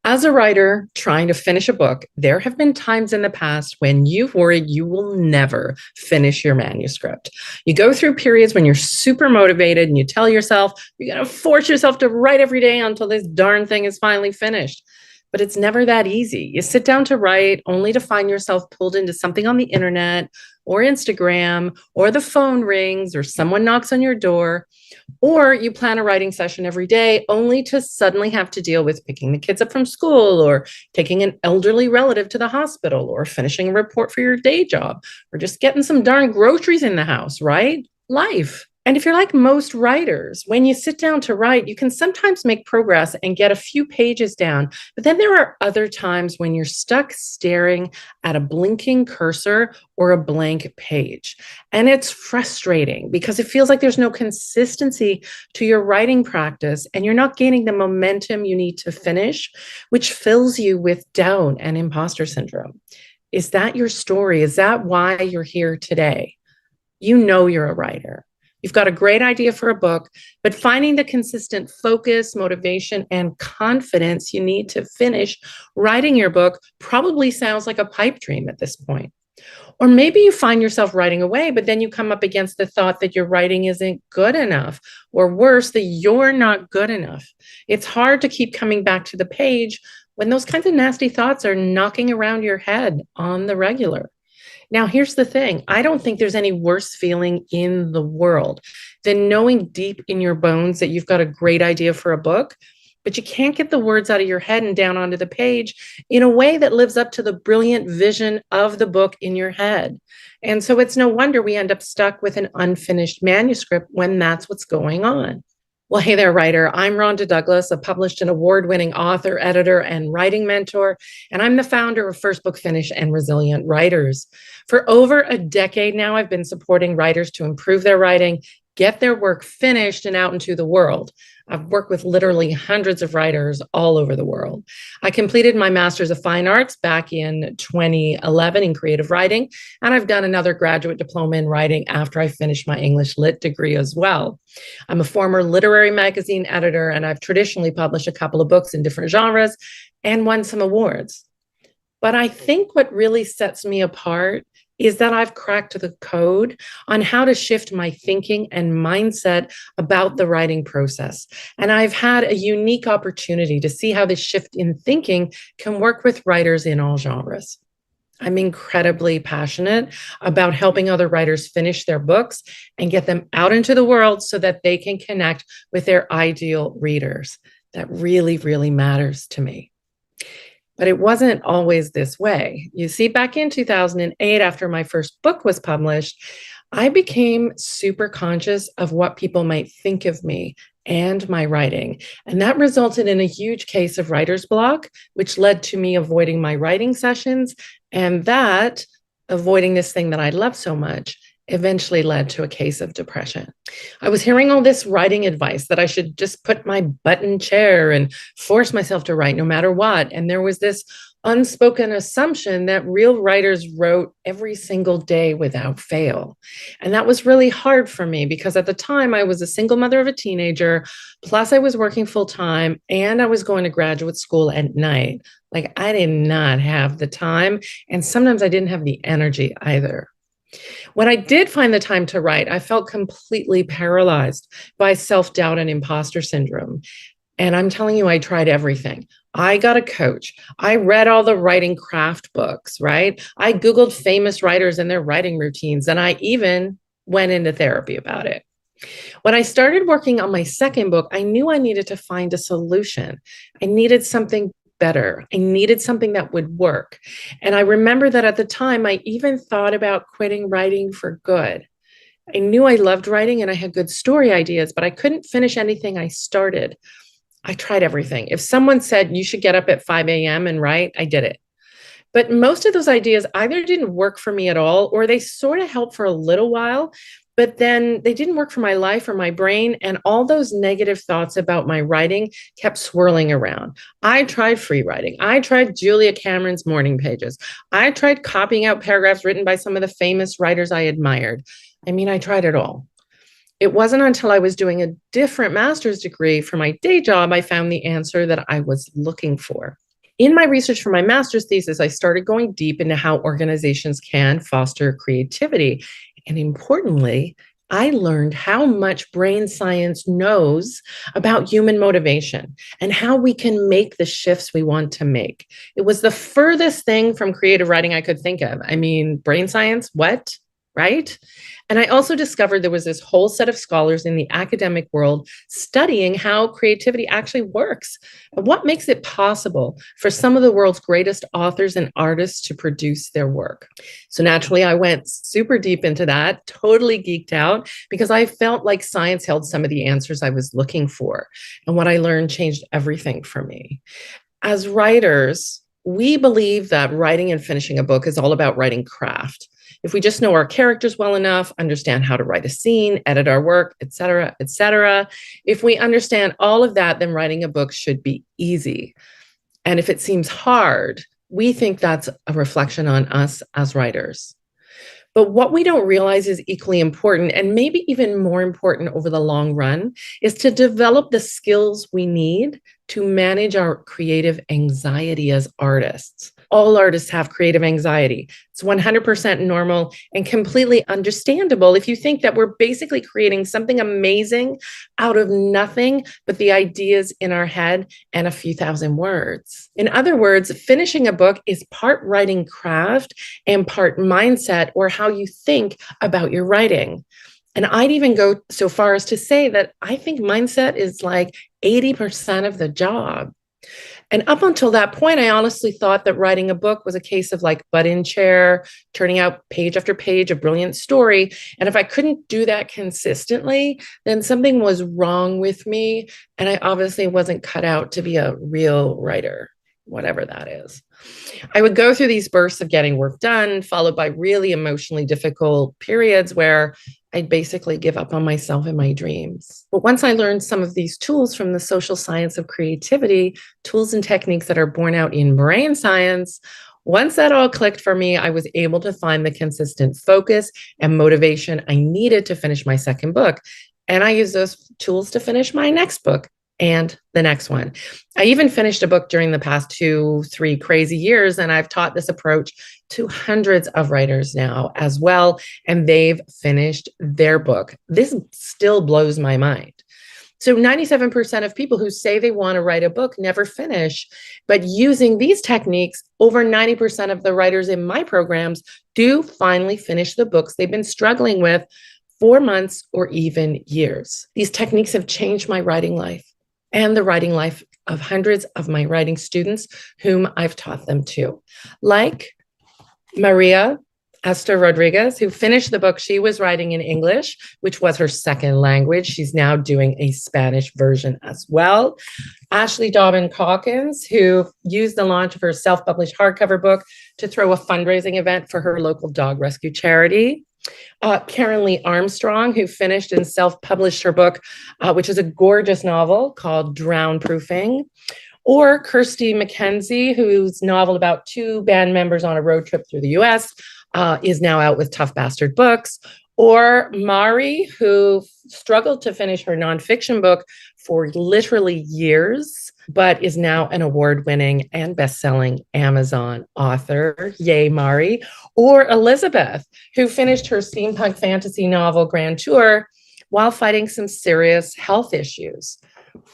As a writer trying to finish a book, there have been times in the past when you've worried you will never finish your manuscript. You go through periods when you're super motivated and you tell yourself you're going to force yourself to write every day until this darn thing is finally finished. But it's never that easy. You sit down to write only to find yourself pulled into something on the internet or Instagram, or the phone rings, or someone knocks on your door. Or you plan a writing session every day only to suddenly have to deal with picking the kids up from school or taking an elderly relative to the hospital or finishing a report for your day job or just getting some darn groceries in the house, right? Life. And if you're like most writers, when you sit down to write, you can sometimes make progress and get a few pages down. But then there are other times when you're stuck staring at a blinking cursor or a blank page. And it's frustrating because it feels like there's no consistency to your writing practice and you're not gaining the momentum you need to finish, which fills you with doubt and imposter syndrome. Is that your story? Is that why you're here today? You know you're a writer. You've got a great idea for a book, but finding the consistent focus, motivation, and confidence you need to finish writing your book probably sounds like a pipe dream at this point. Or maybe you find yourself writing away, but then you come up against the thought that your writing isn't good enough, or worse, that you're not good enough. It's hard to keep coming back to the page when those kinds of nasty thoughts are knocking around your head on the regular. Now, here's the thing. I don't think there's any worse feeling in the world than knowing deep in your bones that you've got a great idea for a book, but you can't get the words out of your head and down onto the page in a way that lives up to the brilliant vision of the book in your head. And so it's no wonder we end up stuck with an unfinished manuscript when that's what's going on. Well, hey there, writer. I'm Rhonda Douglas, a published and award-winning author, editor, and writing mentor, and I'm the founder of First Book Finish and Resilient Writers. For over a decade now, I've been supporting writers to improve their writing, get their work finished and out into the world. I've worked with literally hundreds of writers all over the world. I completed my Master's of Fine Arts back in 2011 in creative writing, and I've done another graduate diploma in writing after I finished my English Lit degree as well. I'm a former literary magazine editor, and I've traditionally published a couple of books in different genres and won some awards. But I think what really sets me apart is that I've cracked the code on how to shift my thinking and mindset about the writing process. And I've had a unique opportunity to see how this shift in thinking can work with writers in all genres. I'm incredibly passionate about helping other writers finish their books and get them out into the world so that they can connect with their ideal readers. That really, really matters to me. But it wasn't always this way. You see, back in 2008, after my first book was published, I became super conscious of what people might think of me and my writing. And that resulted in a huge case of writer's block, which led to me avoiding my writing sessions. And that, avoiding this thing that I love so much, eventually led to a case of depression. I was hearing all this writing advice that I should just put my butt in chair and force myself to write no matter what. And there was this unspoken assumption that real writers wrote every single day without fail. And that was really hard for me because at the time I was a single mother of a teenager, plus I was working full time and I was going to graduate school at night. Like I did not have the time, and sometimes I didn't have the energy either. When I did find the time to write, I felt completely paralyzed by self-doubt and imposter syndrome. And I'm telling you, I tried everything. I got a coach. I read all the writing craft books, right? I Googled famous writers and their writing routines, and I even went into therapy about it. When I started working on my second book, I knew I needed to find a solution. I needed something better. I needed something that would work. And I remember that at the time, I even thought about quitting writing for good. I knew I loved writing and I had good story ideas, but I couldn't finish anything I started. I tried everything. If someone said you should get up at 5 a.m. and write, I did it. But most of those ideas either didn't work for me at all, or they sort of helped for a little while, but then they didn't work for my life or my brain. And all those negative thoughts about my writing kept swirling around. I tried free writing. I tried Julia Cameron's morning pages. I tried copying out paragraphs written by some of the famous writers I admired. I mean, I tried it all. It wasn't until I was doing a different master's degree for my day job, I found the answer that I was looking for. In my research for my master's thesis, I started going deep into how organizations can foster creativity. And importantly, I learned how much brain science knows about human motivation and how we can make the shifts we want to make. It was the furthest thing from creative writing I could think of. I mean, brain science, what? Right? And I also discovered there was this whole set of scholars in the academic world studying how creativity actually works and what makes it possible for some of the world's greatest authors and artists to produce their work. So naturally, I went super deep into that, totally geeked out, because I felt like science held some of the answers I was looking for. And what I learned changed everything for me. As writers, we believe that writing and finishing a book is all about writing craft. If we just know our characters well enough, understand how to write a scene, edit our work, et cetera, if we understand all of that, then writing a book should be easy. And if it seems hard, we think that's a reflection on us as writers. But what we don't realize is equally important, and maybe even more important over the long run, is to develop the skills we need to manage our creative anxiety as artists. All artists have creative anxiety. It's 100% normal and completely understandable if you think that we're basically creating something amazing out of nothing but the ideas in our head and a few thousand words. In other words, finishing a book is part writing craft and part mindset, or how you think about your writing. And I'd even go so far as to say that I think mindset is like 80% of the job. And up until that point, I honestly thought that writing a book was a case of like butt in chair, turning out page after page, a brilliant story. And if I couldn't do that consistently, then something was wrong with me. And I obviously wasn't cut out to be a real writer, whatever that is. I would go through these bursts of getting work done, followed by really emotionally difficult periods where I'd basically give up on myself and my dreams. But once I learned some of these tools from the social science of creativity, tools and techniques that are borne out in brain science, once that all clicked for me, I was able to find the consistent focus and motivation I needed to finish my second book. And I used those tools to finish my next book and the next one. I even finished a book during the past 2-3 crazy years, and I've taught this approach to hundreds of writers now as well, and they've finished their book. This still blows my mind. So 97% of people who say they want to write a book never finish, but using these techniques, over 90% of the writers in my programs do finally finish the books they've been struggling with for months or even years. These techniques have changed my writing life and the writing life of hundreds of my writing students whom I've taught them to. Like Maria Esther Rodriguez, who finished the book she was writing in English, which was her second language. She's now doing a Spanish version as well. Ashley Dobbin Calkins, who used the launch of her self-published hardcover book to throw a fundraising event for her local dog rescue charity. Karen Lee Armstrong, who finished and self-published her book, which is a gorgeous novel called Drown Proofing. Or Kirsty McKenzie, whose novel about 2 band members on a road trip through the US is now out with Tough Bastard Books. Or Mari, who struggled to finish her nonfiction book for literally years, but is now an award-winning and best-selling Amazon author. Yay, Mari. Or Elizabeth, who finished her steampunk fantasy novel Grand Tour while fighting some serious health issues.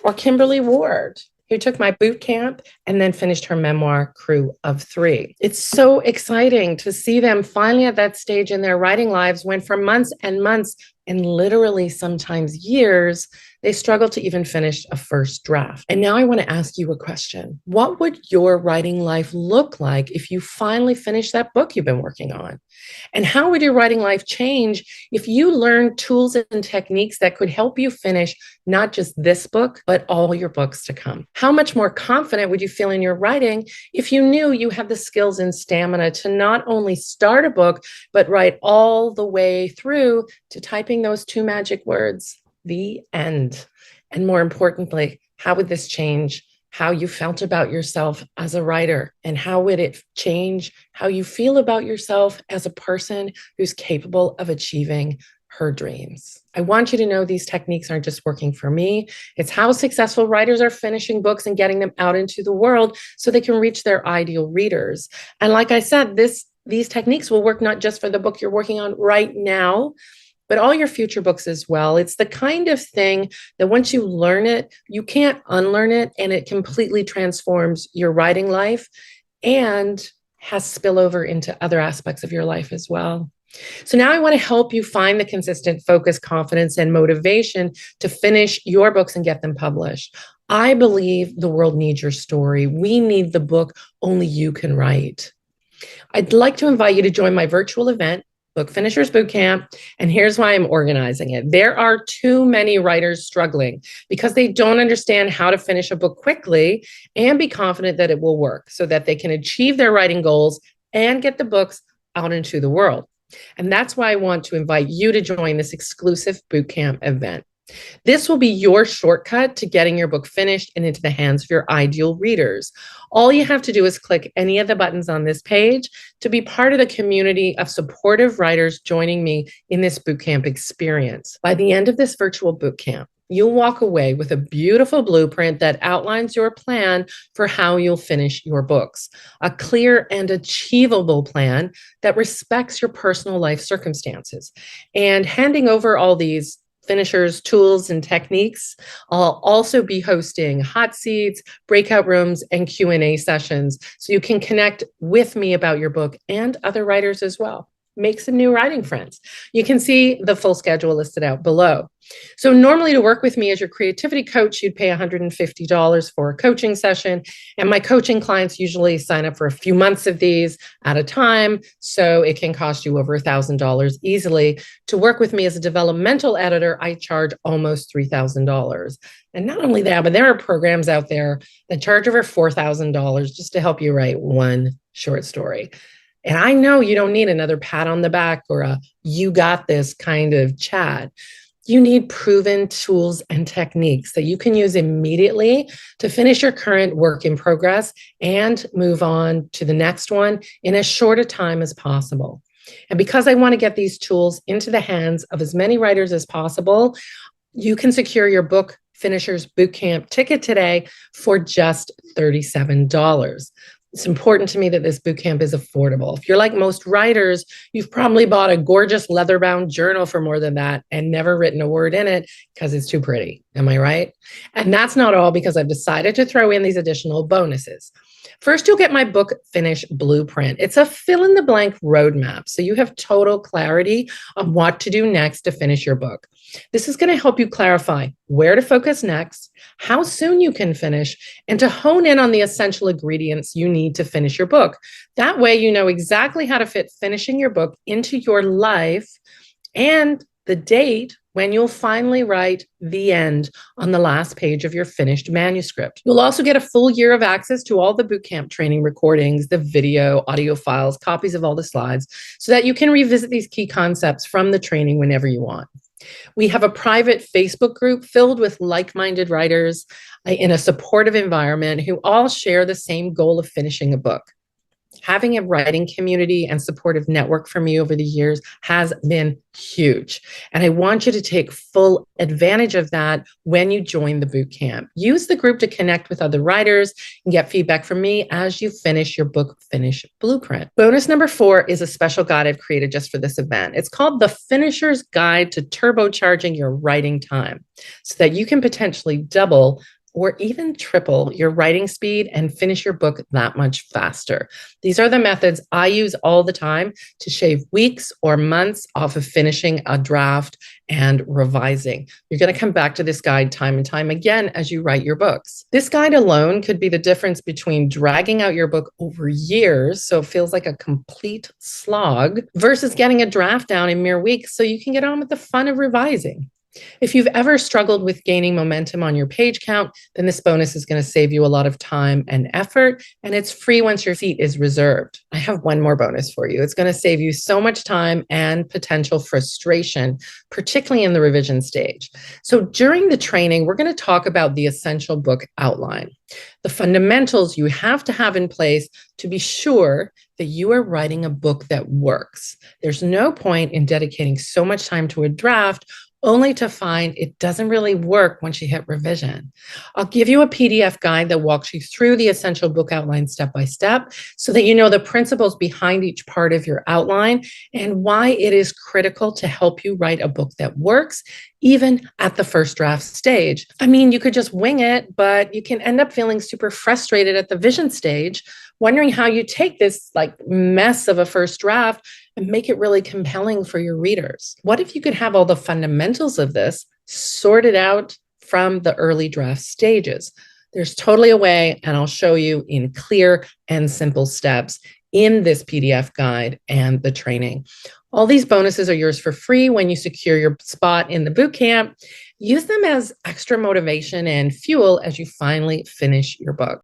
Or Kimberly Ward, who took my boot camp and then finished her memoir, Crew of 3. It's so exciting to see them finally at that stage in their writing lives when for months and months, and literally sometimes years, they struggle to even finish a first draft. And now I want to ask you a question. What would your writing life look like if you finally finished that book you've been working on? And how would your writing life change if you learned tools and techniques that could help you finish not just this book, but all your books to come? How much more confident would you feel in your writing if you knew you had the skills and stamina to not only start a book, but write all the way through to typing those 2 magic words, the end? And more importantly, how would this change how you felt about yourself as a writer? And how would it change how you feel about yourself as a person who's capable of achieving her dreams. I want you to know these techniques aren't just working for me. It's how successful writers are finishing books and getting them out into the world so they can reach their ideal readers. And like I said, these techniques will work not just for the book you're working on right now, but all your future books as well. It's the kind of thing that once you learn it, you can't unlearn it, and it completely transforms your writing life and has spillover into other aspects of your life as well. So now I want to help you find the consistent focus, confidence, and motivation to finish your books and get them published. I believe the world needs your story. We need the book only you can write. I'd like to invite you to join my virtual event, Book Finishers Bootcamp, and here's why I'm organizing it. There are too many writers struggling because they don't understand how to finish a book quickly and be confident that it will work so that they can achieve their writing goals and get the books out into the world. And that's why I want to invite you to join this exclusive bootcamp event. This will be your shortcut to getting your book finished and into the hands of your ideal readers. All you have to do is click any of the buttons on this page to be part of the community of supportive writers joining me in this bootcamp experience. By the end of this virtual bootcamp, you'll walk away with a beautiful blueprint that outlines your plan for how you'll finish your books, a clear and achievable plan that respects your personal life circumstances. And handing over all these finishers, tools, and techniques, I'll also be hosting hot seats, breakout rooms, and Q&A sessions so you can connect with me about your book and other writers as well. Make some new writing friends. You can see the full schedule listed out below. So normally to work with me as your creativity coach, you'd pay $150 for a coaching session. And my coaching clients usually sign up for a few months of these at a time. So it can cost you over $1,000 easily. To work with me as a developmental editor, I charge almost $3,000. And not only that, but there are programs out there that charge over $4,000 just to help you write one short story. And I know you don't need another pat on the back or a "you got this" kind of chat. You need proven tools and techniques that you can use immediately to finish your current work in progress and move on to the next one in as short a time as possible. And because I want to get these tools into the hands of as many writers as possible, you can secure your Book Finishers Bootcamp ticket today for just $37. It's important to me that this bootcamp is affordable. If you're like most writers, you've probably bought a gorgeous leather-bound journal for more than that and never written a word in it because it's too pretty. Am I right? And that's not all, because I've decided to throw in these additional bonuses. First, you'll get my book finish blueprint. It's a fill-in-the-blank roadmap, so you have total clarity on what to do next to finish your book. This is going to help you clarify where to focus next, how soon you can finish, and to hone in on the essential ingredients you need to finish your book. That way, you know exactly how to fit finishing your book into your life and the date when you'll finally write the end on the last page of your finished manuscript. You'll also get a full year of access to all the bootcamp training recordings, the video, audio files, copies of all the slides, so that you can revisit these key concepts from the training whenever you want. We have a private Facebook group filled with like-minded writers in a supportive environment who all share the same goal of finishing a book. Having a writing community and supportive network for me over the years has been huge. And I want you to take full advantage of that when you join the bootcamp. Use the group to connect with other writers and get feedback from me as you finish your book finish blueprint. Bonus number 4 is a special guide I've created just for this event. It's called The Finisher's Guide to Turbocharging Your Writing Time, so that you can potentially double or even triple your writing speed and finish your book that much faster. These are the methods I use all the time to shave weeks or months off of finishing a draft and revising. You're going to come back to this guide time and time again as you write your books. This guide alone could be the difference between dragging out your book over years, so it feels like a complete slog, versus getting a draft down in mere weeks so you can get on with the fun of revising. If you've ever struggled with gaining momentum on your page count, then this bonus is going to save you a lot of time and effort, and it's free once your seat is reserved. I have one more bonus for you. It's going to save you so much time and potential frustration, particularly in the revision stage. So during the training, we're going to talk about the essential book outline, the fundamentals you have to have in place to be sure that you are writing a book that works. There's no point in dedicating so much time to a draft only to find it doesn't really work once you hit revision. I'll give you a PDF guide that walks you through the essential book outline step by step so that you know the principles behind each part of your outline and why it is critical to help you write a book that works, even at the first draft stage. I mean, you could just wing it, but you can end up feeling super frustrated at the vision stage, wondering how you take this like mess of a first draft and make it really compelling for your readers. What if you could have all the fundamentals of this sorted out from the early draft stages? There's totally a way, and I'll show you in clear and simple steps in this PDF guide and the training. All these bonuses are yours for free when you secure your spot in the bootcamp. Use them as extra motivation and fuel as you finally finish your book.